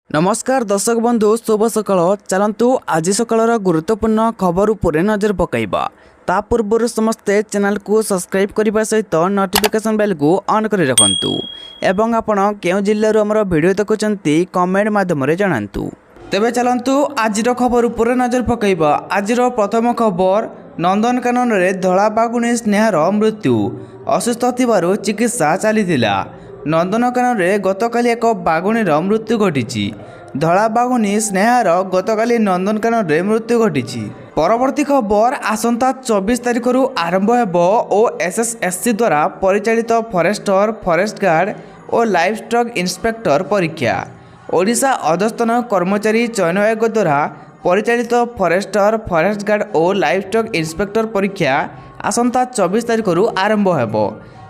नमस्कार दर्शक बंधु शुभ सकाळ चलतु आज सकाळर गुरुत्वपूर्ण खबर उपरे नजर पकाइबा ता पूर्व समस्ते चैनल को सब्सक्राइब करने सहित नोटिफिकेशन बेल को ऑन कर रखु एवं आपण केउ जिल्ला रो हमर वीडियो देखुचंती कमेंट माध्यम रे जणांतु। तेबे चलतु आज खबर उपरे नजर पकाइबा। आज प्रथम खबर नंदनकानन रे धला बागुणी स्नेहार मृत्यु असुस्थ थिबारु चिकित्सा चलीथिला। नंदनकानन रे गतकाली एक बागुणीर मृत्यु घटी। धला बागुणी स्नेहार गतकाली नंदनकानन रे मृत्यु घटी। परवर्ती खबर आसंता 24 तारिख रु आरंभ हेबो ओएसएससी द्वारा परिचालित फॉरेस्टर फॉरेस्ट गार्ड और लाइफ स्टॉक इंस्पेक्टर परीक्षा। ओडिशा अधस्तन कर्मचारी चयन आयोग द्वारा परिचालित फॉरेस्टर फॉरेस्ट गार्ड और लाइफ स्टॉक इंस्पेक्टर परीक्षा आसंता 24 तारिख रु आरंभ हेबो।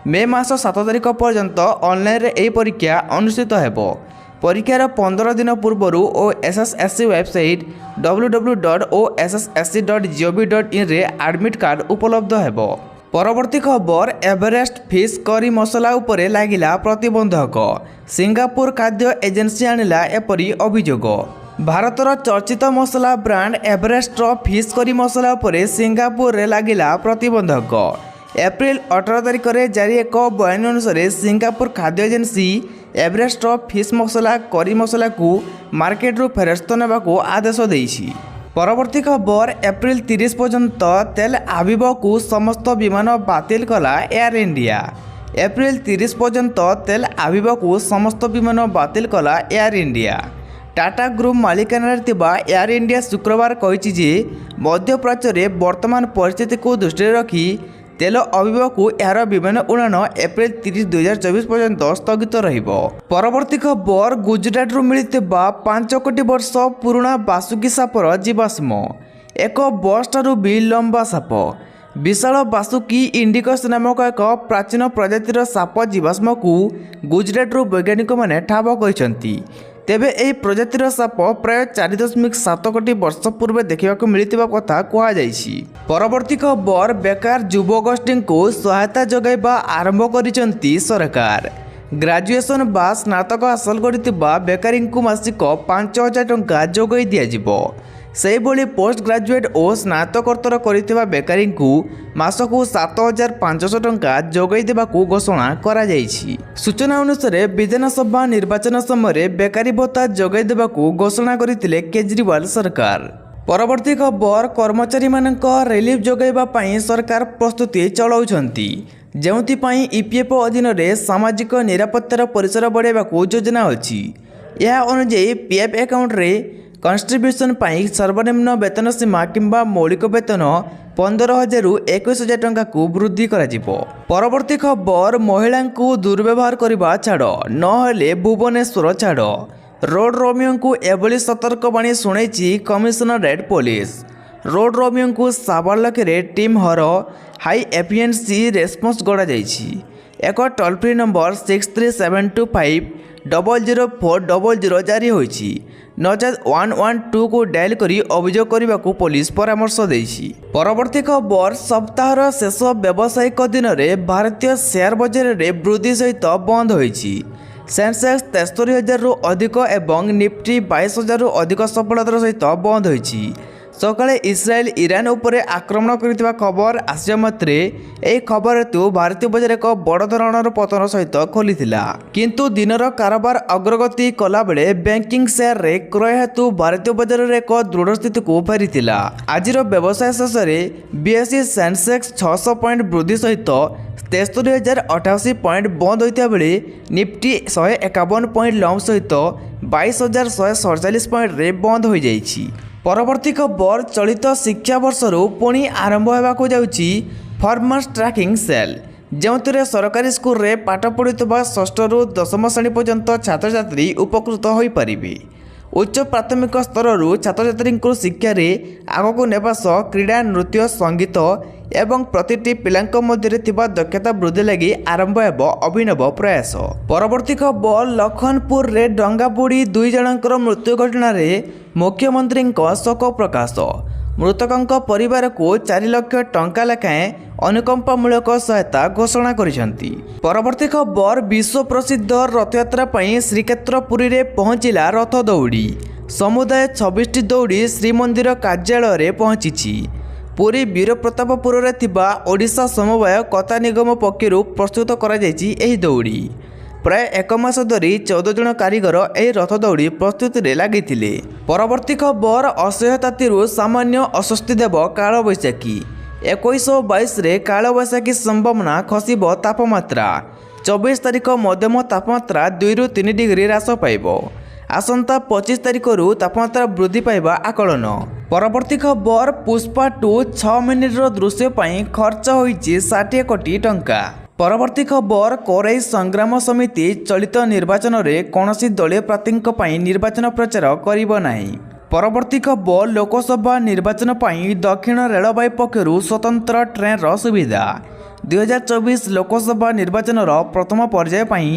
मे मास 7 तारिख पर्यंत ऑनलाइन रे एही परीक्षा अनुष्ठित हेबो। परीक्षार 15 दिन पूर्व ओएसएससी वेबसाइट www.ossc.gov.in रे एडमिट कार्ड उपलब्ध हेबो। परवर्ती खबर एवरेस्ट फिश करी मसला उपरे लागिला प्रतिबंधक। सिंगापुर खाद्य एजेंसी आनिला एपरी अभियोग। भारतर चर्चित मसला ब्रांड एवरेस्ट फिश करी मसला उपरे सिंगापुर रे लागिला प्रतिबंधक। एप्रिल 18 तारिख में जारी एक बयान अनुसार सिंगापुर खाद्य एजेंसी एवरेस्ट फिश मसला करी मसला को मार्केट रू फेरस्त नेबा को आदेश देइछि। परवर्ती खबर एप्रिल 30 पर्यंत तेल आविब को समस्त विमान बातिल कला एयर इंडिया। एप्रिल 30 पर्यंत तेल आविब को समस्त विमान बातिल कला एयर इंडिया। टाटा ग्रुप मालिकाना एयर इंडिया शुक्रवार कहिछि जे मध्यप्राच्य रे वर्तमान परिस्थिति को दृष्टि रखी तेल अविब को यार विमान उड़ान एप्रिल 30 2024 पर्यंत स्थगित रहिबो। परवर्ती खबर गुजरात रू मिलिथिबा 5 कोटी वर्ष पुराना बासुकी सापर जीवाश्म। एक बस ठारू भी लंबा साप विशाल बासुकी इंडिकस नामक एक प्राचीन प्रजातिर साप जीवाश्म को गुजरात रू वैज्ञानिक माने ठाब कहिसंती। तेबे एही प्रजातिर साप प्राय 4.7 कोटी वर्ष पूर्व देखा मिलता कथा कहुछि। परवर्ती खबर बेकार युवगोष्ठी को सहायता जगाइबा आरंभ करिसंती सरकार। ग्रेजुएशन बा स्नातक हासिल करथिबा बेकारी को मासिक 5,000 टंका जोगाई दियाजिबो। सेहिभଳି पोस्ट ग्रेजुएट और स्नातकोत्तर करिथिबा बेकारी को मासकु 7,500 टंका जोगाई देबाकू घोषणा करा जाइछि। सूचना अनुसार विधानसभा निर्वाचन समय बेकारी भत्ता जोगाई देबाकू घोषणा करिथिले केजरीवाल सरकार। परवर्ती खबर कर्मचारी मानक रिलीफ जोगाइबा पई सरकार प्रस्तुति चलाउछंती। जेउथि पई ईपीएफओ अधीन रे सामाजिक निरापत्तार परिसर बढ़ाइबाकू योजना अछि। यह अनुसार पीएफ अकाउंट रे कंट्रीब्यूशन पाई सर्वनिम्न वेतन सीमा किंबा मौलिक वेतन 15,000 रु 21,000 टंका को वृद्धि करा। परवर्ती खबर महिला को दुर्व्यवहार करने छाड़ नहेले भुवनेश्वर छाड़। रोड रोमियो को एभली सतर्कवाणी शुणेछि कमिशनरेट पुलिस। रोड रोमियो को साबालक टीम हर हाई एफिशिएंसी रेस्पॉन्स गड़ा जाइछि। एक टोल फ्री नंबर 6372500400 जारी होइछि। नजाद 112 को डायल करी अभियोग करने को पुलिस परामर्श देइछि। परवर्ती खबर सप्ताहर शेष व्यावसायिक दिन में भारतीय शेयर बजार रे वृद्धि सहित बंद होइछि। सेंसेक्स 73,000 रु अधिक एवं निफ्टी 22,000 रु अधिक सफलतार सहित बंद होइछि। सकाळे इस्राएल ईरान उपरे आक्रमण करथिबा खबर आसिया मात्रे एही खबर हेतु भारतीय बजार एक बड़ धरणर पतन सहित खोलीथिला। किंतु दिनर कारोबार अग्रगति कला बेले बैंकिंग शेयर रे क्रय हेतु भारतीय बजार रे एक दृढ़ स्थिति को फेरिथिला। आजिर व्यवसाय शेष में बीएसई सेंसेक्स 600 पॉइंट वृद्धि सहित 73,088 पॉइंट बंद होता बेले निफ्टी 151 पॉइंट लॉन्ग सहित 22,147 पॉइंट रे बंद हो जाइछि। परवर्ती खबर चलित शिक्षा वर्ष पुणी आरंभ होगाकू जाउछि फार्मर्स ट्रैकिंग सेल। जो सरकारी स्कूल रे पाठ पढ़ुवा 6 रु 10 श्रेणी पर्यंत छात्र छात्री उपकृत हो पारिबे। उच्च प्राथमिक स्तर छात्र छात्री शिक्षा रे आगक नेबा सह क्रीड़ा नृत्य संगीत एवं प्रतिटी पिलांक मध्य थिबा दक्षता वृद्धि लगी आरंभ हेब अभिनव प्रयास। परवर्ती खबर लखनपुर रे डंगा बुड़ी 2 जनकर मृत्यु घटना रे मुख्यमंत्री शोक प्रकाश। मृतकों परिवार को 4 लाख टंका लेखाएं अनुकंपामूलक सहायता घोषणा କରିଛନ୍ତି। परवर्ती खबर विश्व प्रसिद्ध रथयात्रा ପାଇଁ श्रीक्षेत्र पुरी रे पहुंचिला रथ दौड़ी। समुदाय 26टी दौड़ी श्रीमंदिर कार्यालय पहुंची। पुरी वीरप्रतापपुर रे थिबा ओडिशा समवाय कथा निगम पक्षर प्रस्तुत करा जायछि एही दौड़ी। प्राय 1 मास धरी 14 जन कारीगर एही रथ दौड़ी प्रस्तुति रे लागिथिले। परवर्ती खबर असह्य तातीरू सामान्य अस्वस्ति देव कालबैशाखी। 2122 रे कालबैशाखी संभावना खसिब तापमात्रा। 24 तारिख मध्यम तापमात्रा 2 ରୁ 3 डिग्री ह्रास पाइब। आसंता 25 तारिख रु तापमात्रा वृद्धि पाइबा आकलन। परवर्ती खबर पुष्पा 2 6 मिनिटर दृश्य ପାଇଁ खर्च होइछि 60 कोटी टंका। परवर्ती खबर कोराई संग्राम समिति चलित निर्वाचन रे कौनसी दलीय प्रार्थीଙ୍କ ପାଇଁ निर्वाचन प्रचार करिब नाही। परवर्ती खबर लोकसभा निर्वाचन ପାଇଁ दक्षिण रेलवे पक्षरु स्वतंत्र ट्रेन रो सुविधा। 2024 लोकसभा निर्वाचन रो प्रथम पर्याय ପାଇଁ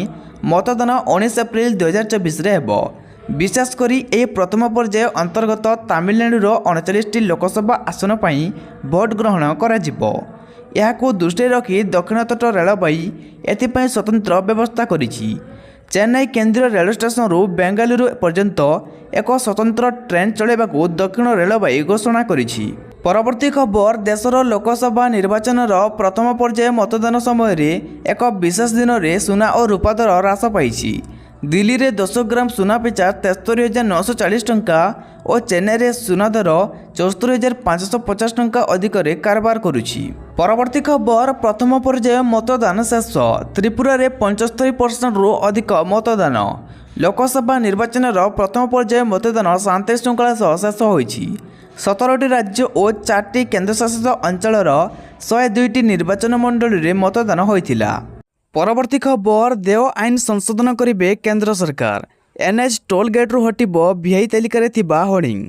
मतदान 19 एप्रिल 2024 रे हेबो। विशेषकर यह प्रथम पर्याय अंतर्गत तमिलनाडुर 39टी लोकसभा आसन पर भोट ग्रहण करा। यहां दृष्टि रखी दक्षिण तट रेलवे एथिपाई स्वतंत्र व्यवस्था करिछि। चेन्नई केंद्रीय रेल स्टेशन रु बेंगालुरु पर्यंत एक स्वतंत्र ट्रेन चलाइबाकू दक्षिण रेलवे घोषणा करिछि। परवर्ती खबर देशर लोकसभा निर्वाचन प्रथम पर्याय मतदान समय एक विशेष दिन में सुना और रूपा दर ह्रास पाई। दिल्ली रे 10 ग्राम सुना पिछा 73,940 टंका और चेन्नई रे सुना दर 74,550 टंका अधिक रे कारबार करुछि। परवर्ती खबर प्रथम पर्याय मतदान शेष। त्रिपुरा रे 75% रु अधिक मतदान। लोकसभा निर्वाचन प्रथम पर्याय मतदान शांति श्रृंखला शेष होइछि। 17टी राज्य और 4टी केन्द्रशासित अंचल 102टी निर्वाचन मंडली रे मतदान होइथिला। परवर्ती खबर देय आईन संशोधन करेंगे केंद्र सरकार। एनएच टोल गेट रु हटिब भिआई तालिकार थिबा होर्डिंग।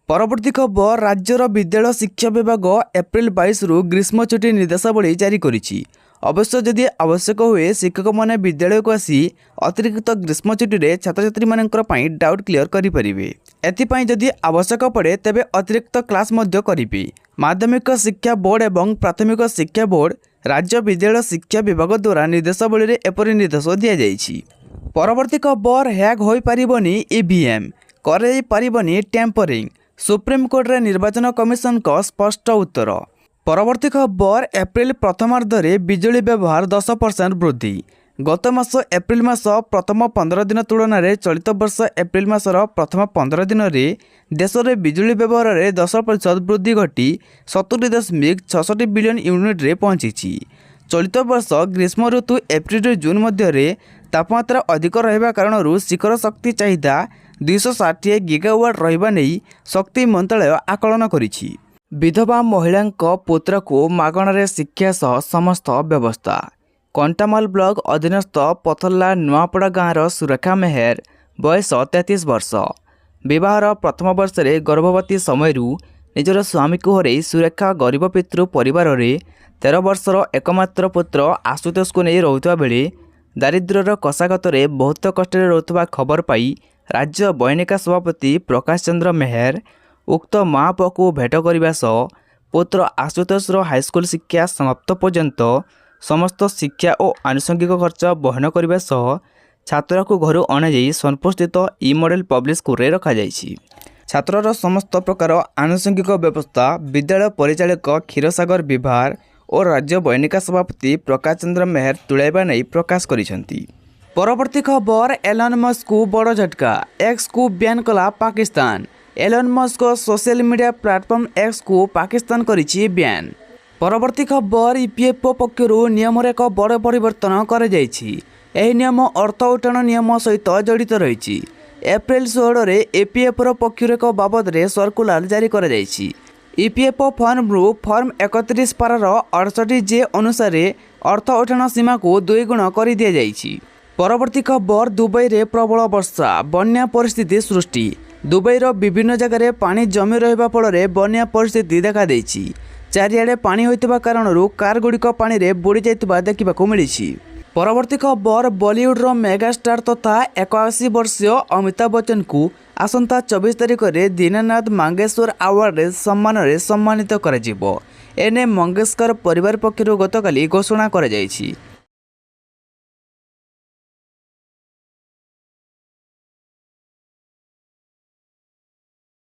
परवर्ती खबर राज्यर विद्यालय शिक्षा विभाग एप्रिल 22 रु ग्रीष्म छुट्टी निर्देशावली जारी करिछि। अवश्य जदि आवश्यक हुए शिक्षक माने विद्यालय को आसी अतिरिक्त ग्रीष्म छुट्टी रे छात्र छात्री मानकर पई डाउट क्लियर करि परिबे। एथिपाई जदि आवश्यक पड़े तेबे अतिरिक्त क्लास मध्य करिबे। माध्यमिक शिक्षा बोर्ड एवं प्राथमिक शिक्षा बोर्ड राज्य विद्यालय शिक्षा विभाग द्वारा निर्देशावली रे एपरि निर्देश दिया जाइछि। परवर्ती खबर हैक होई पारिबनी ईवीएम करे पारिबनी टेम्परिंग। सुप्रीम कोर्ट रे निर्वाचन कमिशन को स्पष्ट उत्तर। परवर्ती खबर एप्रिल प्रथमार्धरे बिजुली व्यवहार 10% वृद्धि। गत मास एप्रिल मास प्रथम 15 दिन तुलन में चलित वर्ष एप्रिल मासर प्रथम 15 दिन में देश में बिजुली व्यवहार में 10% वृद्धि घटी 70.66 बिलियन यूनिट रे पहुंची। चलित वर्ष ग्रीष्म ऋतु एप्रिल जून मध्य तापमात्रा अधिक रहिबा कारण शिखर शक्ति चाहिदा 260 गीगावाट रहिबा नहीं शक्ति मंत्रालय आकलन करिछि। विधवा महिला पुत्र को मागणार शिक्षा सह समस्त व्यवस्था। कंटामाल ब्लॉक अधीनस्थ पथरला नुआपड़ा गाँवर सुरेखा मेहर बयस 33 वर्ष। विवाहर प्रथम वर्ष में गर्भवती समय निजर स्वामी को हरई सुरेखा गरीब पितृ परिवार रे 13 वर्षर एकमात्र पुत्र आशुतोष को नहीं रोता बेले दारिद्र्यर कषागत बहुत कष्ट रोता खबर पाई राज्य बयनिका सभापति प्रकाश चंद्र मेहर उक्त महापुआ को भेट करने सह पुत्र आशुतोष हाईस्कूल शिक्षा समाप्त पर्यंत समस्त शिक्षा और आनुषंगिक खर्च बहन करने सह छात्र को घर अणाई सोनपुर स्थित ई मॉडल पब्लिक स्कूल रे रखा जाइछि। छात्रर समस्त प्रकार आनुषंगिक व्यवस्था विद्यालय परिचालक क्षीरसागर विभार और राज्य बयनिका सभापति प्रकाश चंद्र मेहर तुलाइबा नहीं प्रकाश करिसेंती। परवर्ती खबर एलन मस्क को बड़ झटका। एक्स को बैन कला Pakistan. Elon Musk social media platform X को पाकिस्तान करिछि बैन। परवर्ती खबर ईपीएफओ पक्षर नियम एक बड़ परिवर्तन कर नियम अर्थ उठाण नियम सहित जड़ित रही। एप्रिल 16 रे एपीएफओ पक्षर एक बाबद रे सर्कुलर जारी कर ईपीएफओ फॉर्म रु फॉर्म 31 पारार 68 जे अनुसार अर्थ उठाण सीमा को 2 गुण कर दि जाइछि। परवर्ती खबर दुबई रे प्रबल वर्षा बन्या परिस्थिति सृष्टि। दुबईर विभिन्न जगह पानी जमी रहिबा फल बन्या परिस्थिति देखा देछि। चारिआडे पानी होइतबा कारणरू कार गुड़िक पानी रे बुड़ी जाइतबा देखिबाकू मिलिछि। परवर्ती खबर बॉलीवुड रो मेगास्टार तथा 81 वर्षीय अमिताभ बच्चन को आसंता 24 तारिख में दीनानाथ मंगेशकर अवार्ड सम्मानित करा एने मंगेशकर परिवार पक्षर गतकाली घोषणा करा